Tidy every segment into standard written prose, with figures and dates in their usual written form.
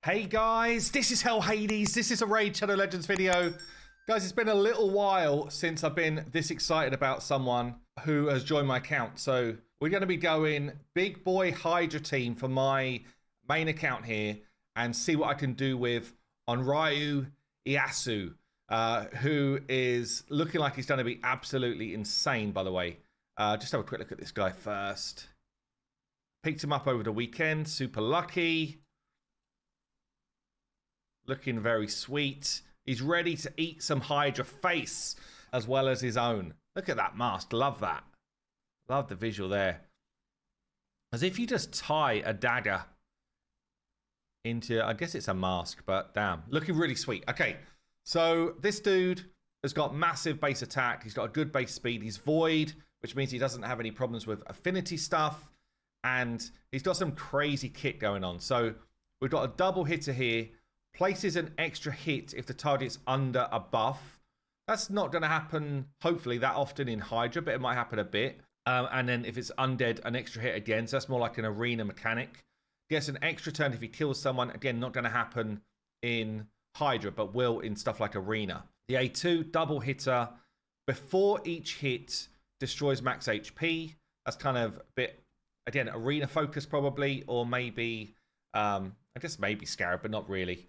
Hey guys, this is Hell Hades. This is a Raid Shadow Legends video. Guys, it's been a little while since I've been this excited about someone who has joined my account. So we're going to be going big boy Hydra team for my main account here and see what I can do with ONRYO IEYASU, who is looking like he's going to be absolutely insane, by the way. Just have a quick look at this guy first. Picked him up over the weekend. Super lucky. Looking very sweet. He's ready to eat some Hydra face as well as his own. Look at that mask. Love that. Love the visual there. As if you just tie a dagger into, I guess it's a mask, but damn. Looking really sweet. Okay, so this dude has got massive base attack. He's got a good base speed. He's void, which means he doesn't have any problems with affinity stuff. And he's got some crazy kit going on. So we've got a double hitter here. Places an extra hit if the target's under a buff. That's not going to happen, hopefully, that often in Hydra, but it might happen a bit. And then if it's undead, an extra hit again. So that's more like an arena mechanic. Gets an extra turn if he kills someone. Again, not going to happen in Hydra, but will in stuff like arena. The A2, double hitter. Before each hit, destroys max HP. That's kind of a bit, again, arena focus probably, or maybe, I guess maybe Scarab, but not really.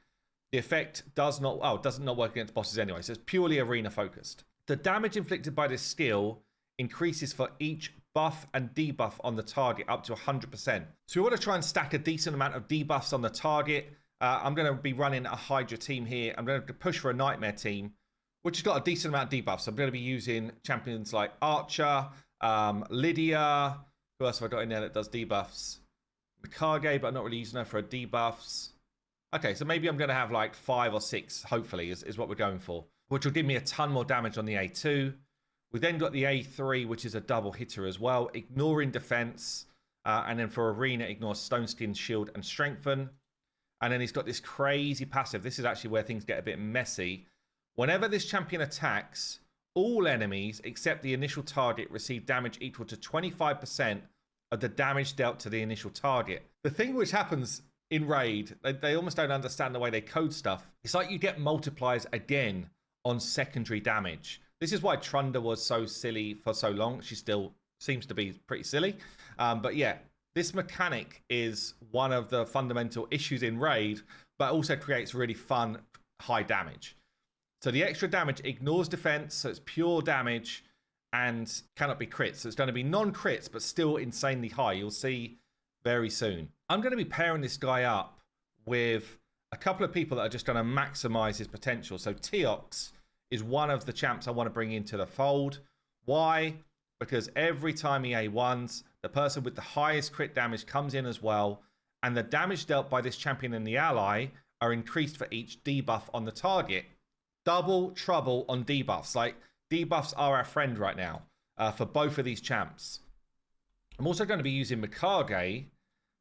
The effect does not work against bosses anyway, so it's purely arena focused. The damage inflicted by this skill increases for each buff and debuff on the target up to 100%. So we want to try and stack a decent amount of debuffs on the target. I'm going to be running a Hydra team here. I'm going to push for a Nightmare team, which has got a decent amount of debuffs. So I'm going to be using champions like Archer, Lydia. Who else have I got in there that does debuffs? Mikage, but I'm not really using her for debuffs. Okay, so maybe I'm going to have like 5 or 6, hopefully, is what we're going for. Which will give me a ton more damage on the A2. We then got the A3, which is a double hitter as well. Ignoring defense. And then for arena, ignores Stone Skin, Shield, and Strengthen. And then he's got this crazy passive. This is actually where things get a bit messy. Whenever this champion attacks, all enemies except the initial target receive damage equal to 25% of the damage dealt to the initial target. The thing which happens in Raid, they almost don't understand the way they code stuff. It's like you get multipliers again on secondary damage. This is why Trunda was so silly for so long. She still seems to be pretty silly. But yeah, this mechanic is one of the fundamental issues in Raid, but also creates really fun high damage. So the extra damage ignores defense, so it's pure damage and cannot be crits. So it's going to be non-crits, but still insanely high. You'll see very soon. I'm going to be pairing this guy up with a couple of people that are just going to maximize his potential. So Teox is one of the champs I want to bring into the fold. Why? Because every time he A1s, the person with the highest crit damage comes in as well, and the damage dealt by this champion and the ally are increased for each debuff on the target. Double trouble on debuffs. Like, debuffs are our friend right now for both of these champs. I'm also going to be using Mikage,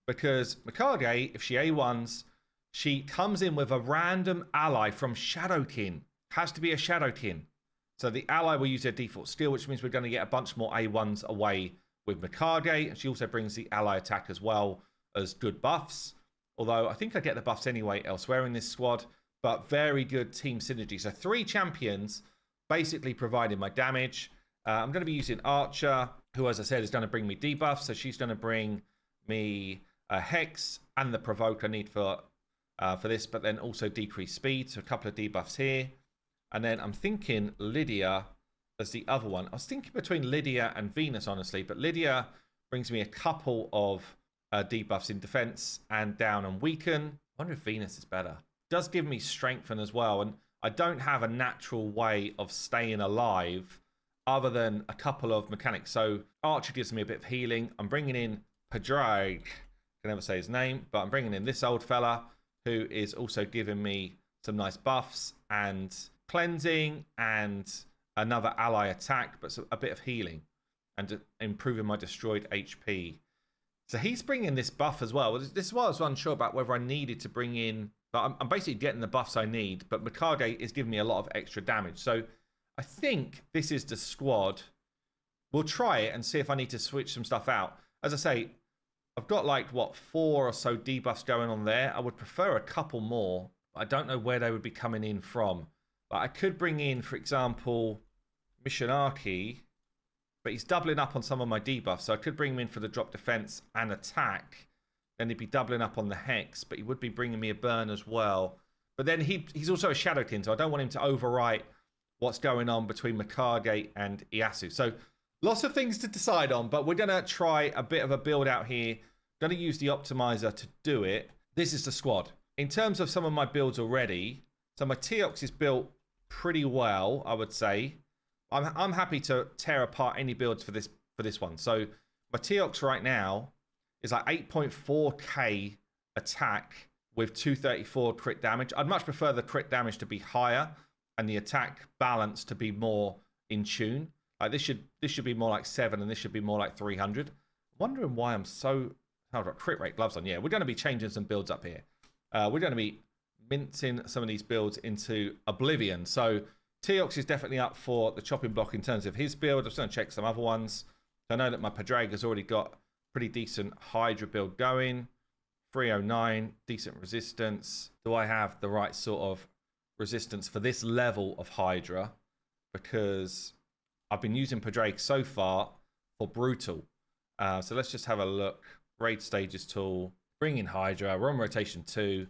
because Mikage, if she A1s, she comes in with a random ally from Shadowkin. Has to be a Shadowkin. So the ally will use their default skill, which means we're going to get a bunch more A1s away with Mikage. And she also brings the ally attack as well as good buffs. Although I think I get the buffs anyway elsewhere in this squad. But very good team synergy. So 3 champions basically providing my damage. I'm going to be using Archer, who, as I said, is going to bring me debuffs. So she's going to bring me a Hex and the Provoke I need for this, but then also decrease speed. So a couple of debuffs here. And then I'm thinking Lydia as the other one. I was thinking between Lydia and Venus, honestly, but Lydia brings me a couple of debuffs in defense and down and weaken. I wonder if Venus is better. Does give me strengthen as well, and I don't have a natural way of staying alive other than a couple of mechanics. So Archer gives me a bit of healing. I'm bringing in Hydra. I can never say his name, but I'm bringing in this old fella who is also giving me some nice buffs and cleansing and another ally attack, but a bit of healing and improving my destroyed HP. So he's bringing this buff as well. This is why I was unsure about whether I needed to bring in, but I'm basically getting the buffs I need, but Mikage is giving me a lot of extra damage. So I think this is the squad. We'll try it and see if I need to switch some stuff out. As I say, I've got like, what, 4 or so debuffs going on there. I would prefer a couple more. I don't know where they would be coming in from. But I could bring in, for example, Missionarchy, but he's doubling up on some of my debuffs. So I could bring him in for the drop defense and attack. Then he'd be doubling up on the Hex, but he would be bringing me a burn as well. But then he's also a Shadowkin, so I don't want him to overwrite what's going on between Mikage and Ieyasu. So lots of things to decide on, but we're going to try a bit of a build out here. Going to use the optimizer to do it. This is the squad. In terms of some of my builds already, so my Teox is built pretty well, I would say. I'm happy to tear apart any builds for this one. So my Teox right now is like 8.4k attack with 234 crit damage. I'd much prefer the crit damage to be higher and the attack balance to be more in tune. Like this should be more like 7 and this should be more like 300. I'm wondering why I'm so... I've got crit rate gloves on. Yeah, we're going to be changing some builds up here. We're going to be mincing some of these builds into oblivion. So Teox is definitely up for the chopping block in terms of his build. I'm just going to check some other ones. I know that my Padraig's already got pretty decent Hydra build going. 309, decent resistance. Do I have the right sort of resistance for this level of Hydra? Because I've been using Padraig so far for brutal. So let's just have a look. Raid stages tool, bring in Hydra, we're on rotation 2,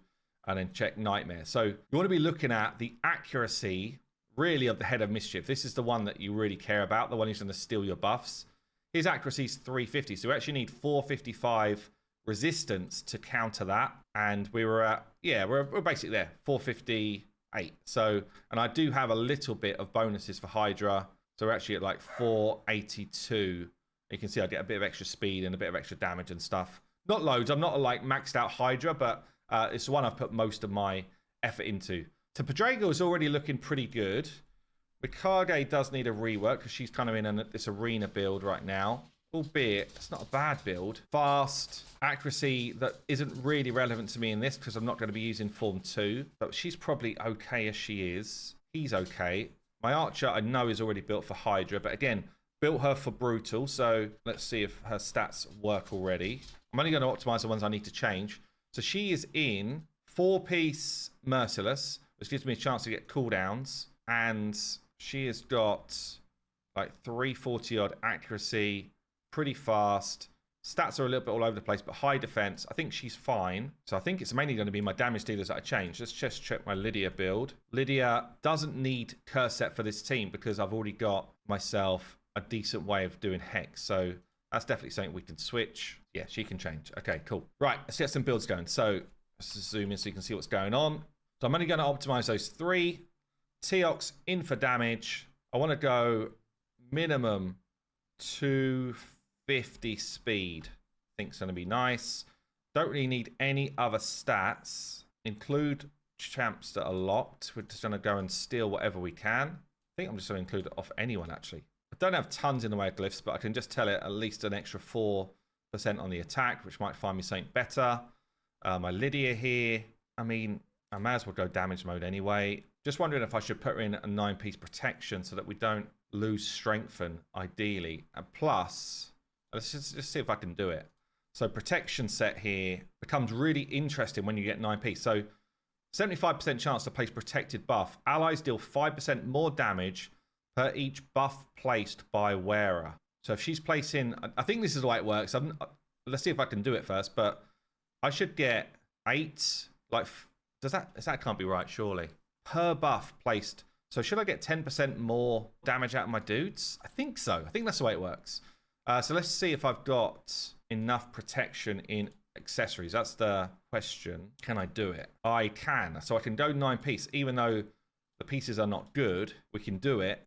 and then check Nightmare. So you want to be looking at the accuracy, really, of the Head of Mischief. This is the one that you really care about, the one who's going to steal your buffs. His accuracy is 350, so we actually need 455 resistance to counter that. And we were at, yeah, we're basically there, 458. So, and I do have a little bit of bonuses for Hydra. So we're actually at like 482. You can see I get a bit of extra speed and a bit of extra damage and stuff. Not loads. I'm not like maxed out Hydra, but it's the one I've put most of my effort into. So Padrago is already looking pretty good. Mikage does need a rework because she's kind of in this arena build right now. Albeit, it's not a bad build. Fast, accuracy that isn't really relevant to me in this because I'm not going to be using Form 2. But she's probably okay as she is. He's okay. My Archer I know is already built for Hydra, but again... Built her for brutal, so let's see if her stats work already. I'm only going to optimize the ones I need to change. So she is in 4-piece Merciless, which gives me a chance to get cooldowns. And she has got like 340 odd accuracy, pretty fast. Stats are a little bit all over the place, but high defense. I think she's fine. So I think it's mainly going to be my damage dealers that I change. Let's just check my Lydia build. Lydia doesn't need curse set for this team because I've already got myself a decent way of doing Hex. So that's definitely something we can switch. Yeah, she can change. Okay, cool. Right, let's get some builds going. So let's just zoom in so you can see what's going on. So I'm only going to optimize those 3. Teox in for damage. I want to go minimum 250 speed. I think it's going to be nice. Don't really need any other stats. Include champs that are locked. We're just going to go and steal whatever we can. I think I'm just going to include it off anyone, actually. I don't have tons in the way of glyphs, but I can just tell it at least an extra 4% on the attack, which might find me something better. My Lydia here, I mean, I may as well go damage mode anyway. Just wondering if I should put her in a 9-piece protection so that we don't lose strengthen, ideally. And plus, let's just see if I can do it. So protection set here becomes really interesting when you get 9-piece. So 75% chance to place protected buff. Allies deal 5% more damage per each buff placed by wearer. So if she's placing, I think this is the way it works. Let's see if I can do it first, but I should get 8, like, that can't be right, surely. Per buff placed. So should I get 10% more damage out of my dudes? I think so. I think that's the way it works. So let's see if I've got enough protection in accessories. That's the question. Can I do it? I can. So I can go 9-piece, even though the pieces are not good. We can do it.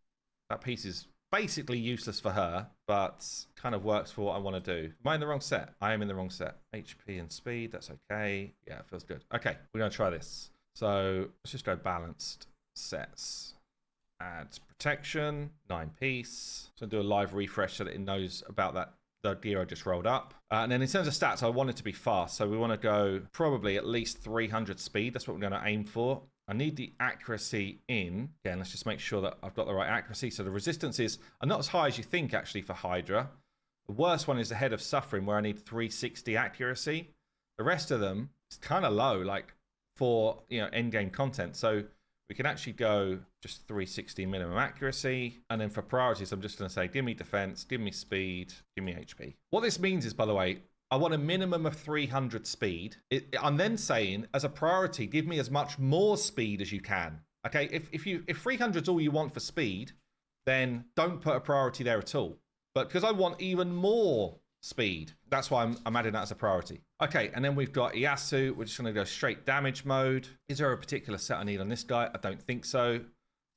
That piece is basically useless for her, but kind of works for what I want to do. Am I in the wrong set? I am in the wrong set. HP and speed, that's okay. Yeah, it feels good. Okay, we're going to try this. So let's just go balanced sets. Add protection, 9-piece. So do a live refresh so that it knows about the gear I just rolled up. And then in terms of stats, I want it to be fast. So we want to go probably at least 300 speed. That's what we're going to aim for. I need the accuracy in. Again, let's just make sure that I've got the right accuracy. So the resistance are not as high as you think, actually, for Hydra. The worst one is the Head of Suffering, where I need 360 accuracy. The rest of them is kind of low, like for, you know, end game content. So we can actually go just 360 minimum accuracy. And then for priorities, I'm just going to say, give me defense, give me speed, give me HP. What this means is, by the way, I want a minimum of 300 speed. I'm then saying, as a priority, give me as much more speed as you can. Okay, if 300 is all you want for speed, then don't put a priority there at all. But because I want even more speed, that's why I'm adding that as a priority. Okay, and then we've got Ieyasu. We're just going to go straight damage mode. Is there a particular set I need on this guy? I don't think so.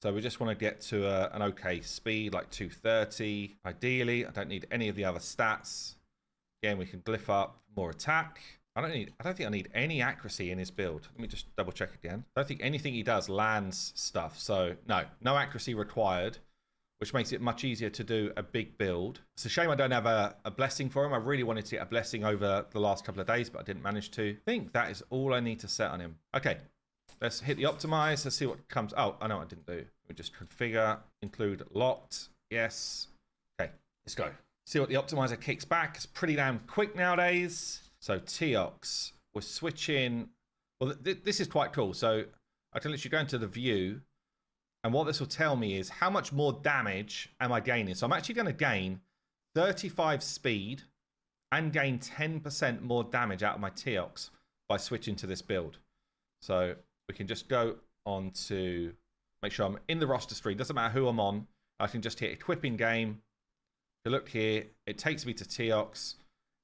So we just want to get to an okay speed, like 230. Ideally, I don't need any of the other stats. Again, we can glyph up more attack. I don't think I need any accuracy in his build. Let me just double check again. I don't think anything he does lands stuff. So no accuracy required, which makes it much easier to do a big build. It's a shame I don't have a blessing for him. I really wanted to get a blessing over the last couple of days, but I didn't manage to. I think that is all I need to set on him. Okay, let's hit the optimize. Let's see what comes. Oh, I know what I didn't do. We just configure, include locked. Yes. Okay, let's go. See what the optimizer kicks back. It's pretty damn quick nowadays. So Teox, we're switching. Well, this is quite cool. So I can literally go into the view. And what this will tell me is how much more damage am I gaining. So I'm actually going to gain 35 speed and gain 10% more damage out of my Teox by switching to this build. So we can just go on to make sure I'm in the roster screen. Doesn't matter who I'm on. I can just hit equipping game. If you look here, it takes me to Teox,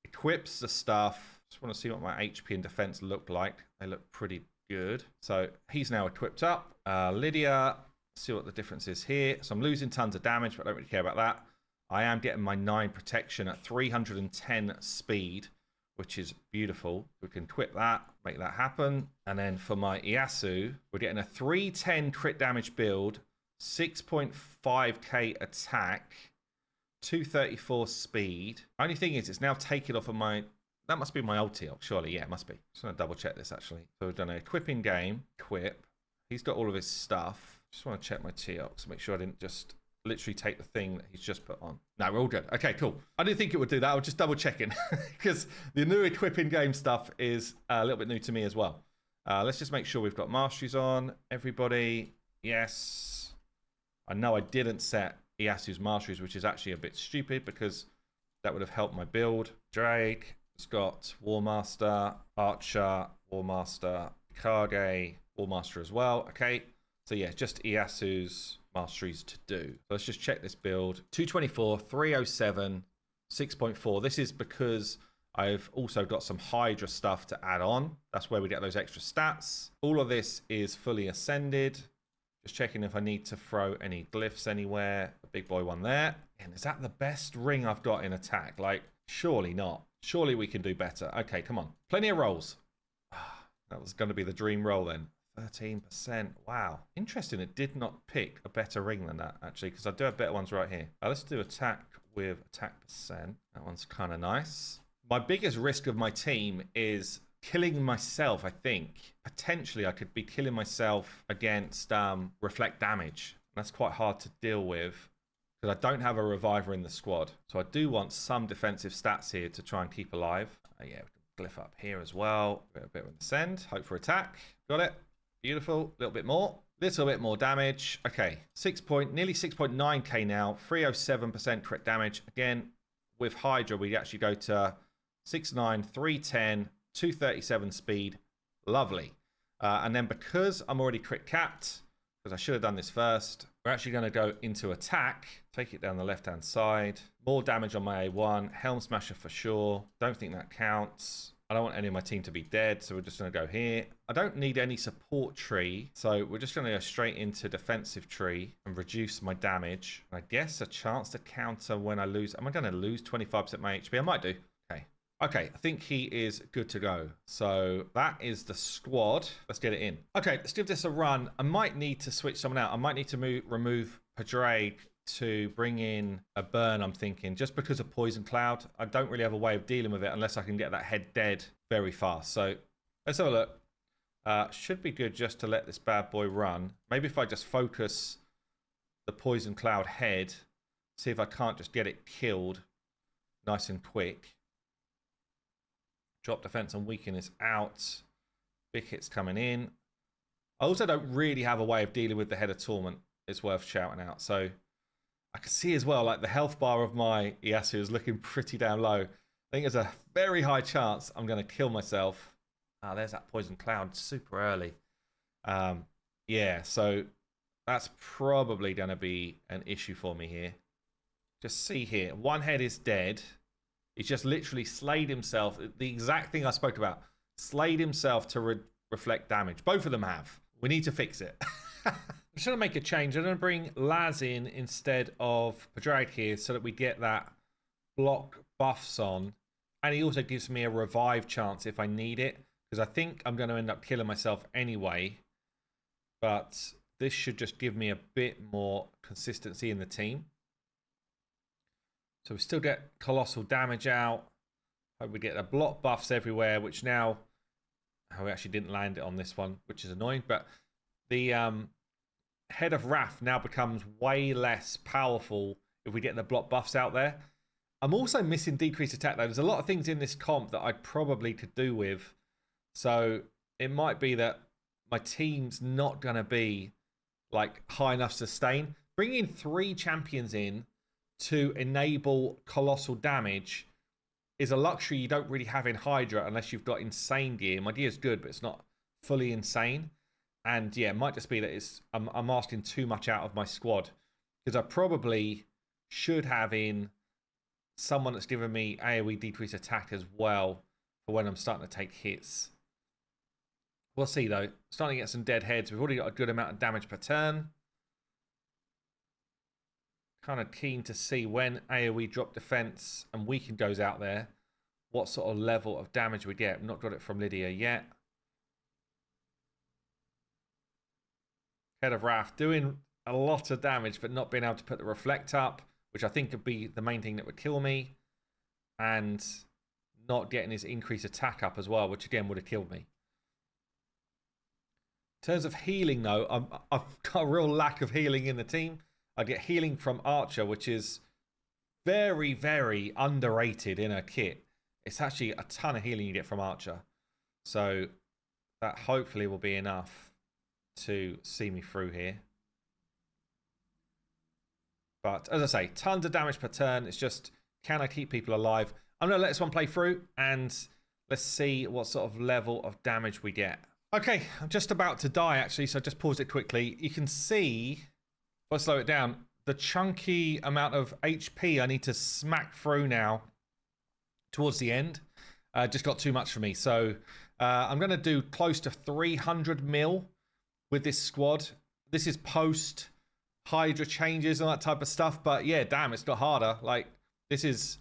equips the stuff. Just want to see what my HP and defense look like. They look pretty good. So he's now equipped up. Lydia, see what the difference is here. So I'm losing tons of damage, but I don't really care about that. I am getting my 9 protection at 310 speed, which is beautiful. We can equip that, make that happen. And then for my Ieyasu, we're getting a 310 crit damage build, 6.5k attack, 234 speed. Only thing is, it's now taken off of my... That must be my old Teox, surely. Yeah, it must be. Just going to double check this, actually. So we've done an equipping game. Equip. He's got all of his stuff. Just want to check my Teox, make sure I didn't just literally take the thing that he's just put on. No, we're all good. Okay, cool. I didn't think it would do that. I was just double checking because the new equipping game stuff is a little bit new to me as well. Let's just make sure we've got masteries on. Everybody, yes. I know I didn't set Ieyasu's masteries, which is actually a bit stupid because that would have helped my build. Drake, Scott, Warmaster, Archer, Warmaster, Kage, Warmaster as well. Okay. So yeah, just Ieyasu's masteries to do. So let's just check this build. 224, 307, 6.4. This is because I've also got some Hydra stuff to add on. That's where we get those extra stats. All of this is fully ascended. Just checking if I need to throw any glyphs anywhere. A big boy one there. And is that the best ring I've got in attack? Like, surely not. Surely we can do better. Okay, come on. Plenty of rolls. That was going to be the dream roll then. 13%. Wow. Interesting. It did not pick a better ring than that, actually, because I do have better ones right here. Let's do attack with attack percent. That one's kind of nice. My biggest risk of my team is killing myself, I think. Potentially, I could be killing myself against reflect damage. That's quite hard to deal with because I don't have a reviver in the squad. So I do want some defensive stats here to try and keep alive. Yeah, we can glyph up here as well. A bit of ascend. Hope for attack. Got it. Beautiful. A little bit more. Little bit more damage. Okay. Nearly 6.9k now. 307% crit damage. Again, with Hydra, we actually go to 6.9, 310, 237 speed. Lovely. And then because I'm already crit capped, because I should have done this first, we're actually going to go into attack. Take it down the left-hand side. More damage on my A1. Helm Smasher for sure. Don't think that counts. I don't want any of my team to be dead, so we're just going to go here. I don't need any support tree, so we're just going to go straight into defensive tree and reduce my damage. I guess a chance to counter when I lose. Am I going to lose 25% of my HP? I might do. Okay. Okay, I think he is good to go. So that is the squad. Let's get it in. Okay, let's give this a run. I might need to switch someone out. I might need to remove Padraig to bring in a burn, I'm thinking, just because of Poison Cloud. I don't really have a way of dealing with it unless I can get that head dead very fast. So let's have a look. Should be good just to let this bad boy run. Maybe if I just focus the Poison Cloud head, see if I can't just get it killed nice and quick. Drop defense and weaken is out. Big hits coming in. I also don't really have a way of dealing with the Head of Torment. It's worth shouting out. So I can see as well, like the health bar of my Ieyasu is looking pretty damn low. I think there's a very high chance I'm going to kill myself. Ah, there's that poison cloud super early. Yeah, so that's probably going to be an issue for me here. Just see here. One head is dead. He's just literally slayed himself. The exact thing I spoke about. Slayed himself to reflect damage. Both of them have. We need to fix it. I'm just going to make a change. I'm going to bring Laz in instead of Padraig here so that we get that block buffs on. And he also gives me a revive chance if I need it. Because I think I'm going to end up killing myself anyway. But this should just give me a bit more consistency in the team. So we still get colossal damage out. Hope we get the block buffs everywhere, which now... Oh, we actually didn't land it on this one, which is annoying. But the Head of Wrath now becomes way less powerful if we get the block buffs out there. I'm also missing decreased attack, though. There's a lot of things in this comp that I probably could do with. So it might be that my team's not going to be like high enough sustain. Bringing 3 champions in to enable colossal damage is a luxury you don't really have in Hydra unless you've got insane gear. My gear is good, but it's not fully insane. And yeah, it might just be that I'm asking too much out of my squad, because I probably should have in someone that's given me AoE decrease attack as well for when I'm starting to take hits. We'll see though. Starting to get some dead heads. We've already got a good amount of damage per turn. Kind of keen to see when AoE drop defense and weaken goes out there, what sort of level of damage we get. I've not got it from Lydia yet. Head of Wrath doing a lot of damage, but not being able to put the reflect up, which I think would be the main thing that would kill me, and not getting his increased attack up as well, which again would have killed me. In terms of healing though, I've got a real lack of healing in the team. I get healing from Archer, which is very, very underrated in a kit. It's actually a ton of healing you get from Archer. So that hopefully will be enough to see me through here. But as I say, tons of damage per turn. It's just, can I keep people alive? I'm going to let this one play through and let's see what sort of level of damage we get. Okay, I'm just about to die actually, so just pause it quickly. You can see... Let's slow it down. The chunky amount of HP I need to smack through now towards the end just got too much for me. So I'm going to do close to 300 mil with this squad. This is post Hydra changes and that type of stuff. But yeah, damn, it's got harder. Like this is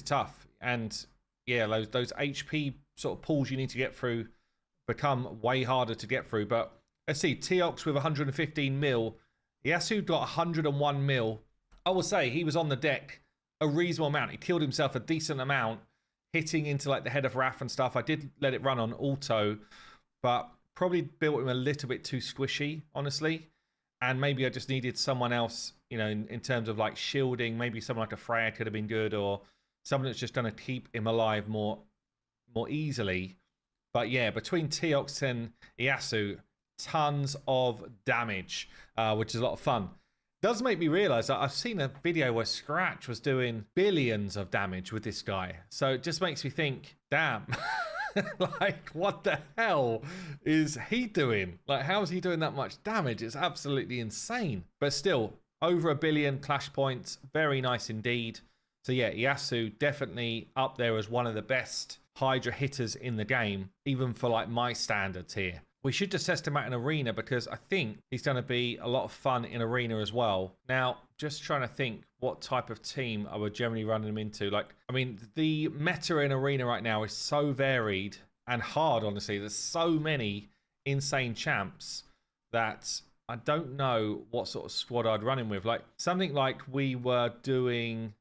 tough. And yeah, those HP sort of pulls you need to get through become way harder to get through. But let's see, Teox with 115 mil. Ieyasu got 101 mil. I will say he was on the deck a reasonable amount. He killed himself a decent amount, hitting into like the Head of Wrath and stuff. I did let it run on auto, but probably built him a little bit too squishy, honestly. And maybe I just needed someone else, you know, in terms of like shielding. Maybe someone like a Freya could have been good, or someone that's just going to keep him alive more easily. But yeah, between Teox and Ieyasu, tons of damage, which is a lot of fun. Does make me realize that I've seen a video where Scratch was doing billions of damage with this guy. So it just makes me think, damn, like what the hell is he doing? Like how is he doing that much damage? It's absolutely insane. But still, over 1 billion clash points. Very nice indeed. So yeah, Ieyasu definitely up there as one of the best Hydra hitters in the game, even for like my standards here. We should just test him out in Arena because I think he's going to be a lot of fun in Arena as well. Now, just trying to think what type of team I would generally run him into. Like, I mean, the meta in Arena right now is so varied and hard, honestly. There's so many insane champs that I don't know what sort of squad I'd run him with. Like, something like we were doing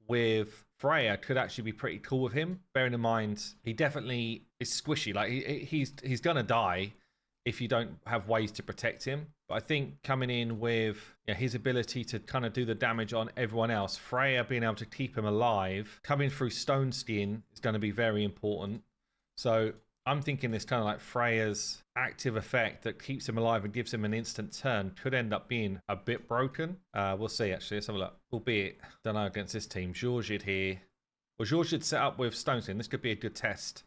with Freya could actually be pretty cool with him. Bearing in mind, he definitely is squishy. Like, he's going to die. if you don't have ways to protect him. But I think coming in with his ability to kind of do the damage on everyone else, Freya being able to keep him alive, coming through Stone Skin is going to be very important. So I'm thinking this kind of like Freya's active effect that keeps him alive and gives him an instant turn could end up being a bit broken. We'll see, actually. Let's have a look. Albeit, don't know, against this team. Georgid here. Well, Georgid set up with Stone Skin. This could be a good test.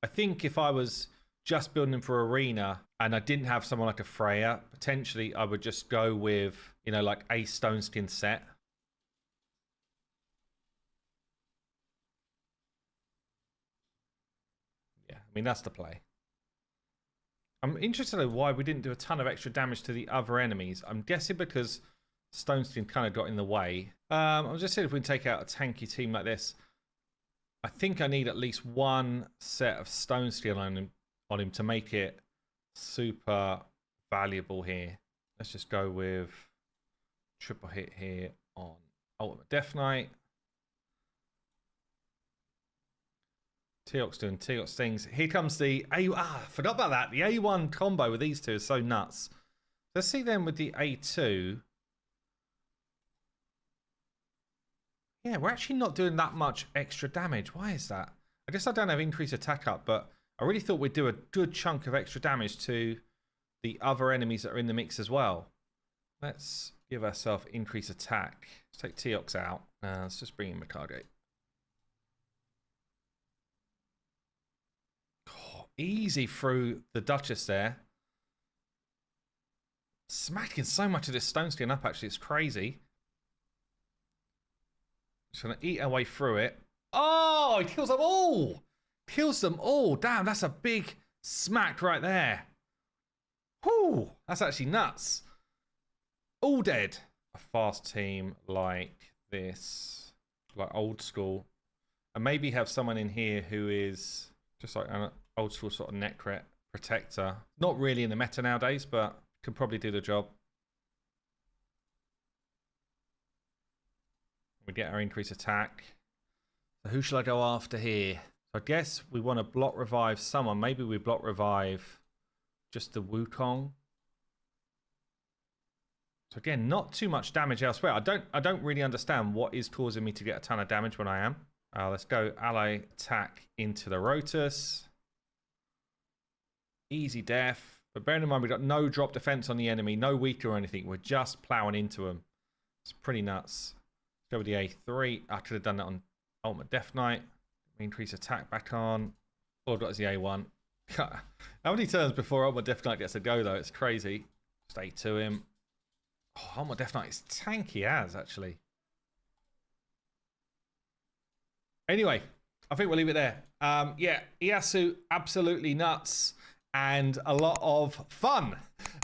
I think if I was just building him for Arena and I didn't have someone like a Freya, potentially I would just go with, like a Stone Skin set. Yeah, I mean, that's the play. I'm interested in why we didn't do a ton of extra damage to the other enemies. I'm guessing because Stone Skin kind of got in the way. I'm just saying if we can take out a tanky team like this, I think I need at least one set of Stone Skin on him to make it super valuable here. Let's just go with triple hit here on Ultimate Death Knight. Teox doing Teox things. Here comes the forgot about that. The A1 combo with these two is so nuts. Let's see them with the A2. Yeah, we're actually not doing that much extra damage. Why is that? I guess I don't have increased attack up, but I really thought we'd do a good chunk of extra damage to the other enemies that are in the mix as well. Let's give ourselves increased attack. Let's take Teox out. Let's just bring in Mikage. Oh, easy through the Duchess there. Smacking so much of this Stone Skin up, actually. It's crazy. Just going to eat our way through it. Oh, he kills them all. Kills them all. Damn, that's a big smack right there. Whew, that's actually nuts. All dead. A fast team like this, like old school. And maybe have someone in here who is just like an old school sort of Necret protector. Not really in the meta nowadays, but can probably do the job. We get our increased attack. So who shall I go after here? So I guess we want to block revive someone. Maybe we block revive just the Wukong. So again, not too much damage elsewhere. I don't really understand what is causing me to get a ton of damage when I am. Let's go ally attack into the Rotus. Easy death. But bearing in mind, we've got no drop defense on the enemy, no weaker or anything. We're just plowing into them. It's pretty nuts. Go with the A3. I could have done that on Ultimate Death Knight. Increase attack back on. All I've got is the A1. How many turns before Ultimate Death Knight gets a go, though? It's crazy. Stay to him. Oh, Ultimate Death Knight is tanky as, actually. Anyway, I think we'll leave it there. Yeah, Ieyasu, absolutely nuts. And a lot of fun.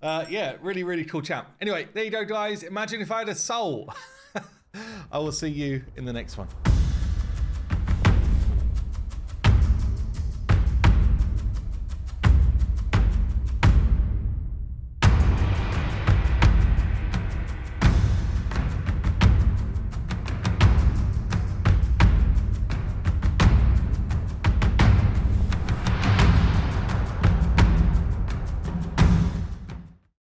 Yeah, really, really cool champ. Anyway, there you go, guys. Imagine if I had a soul. I will see you in the next one.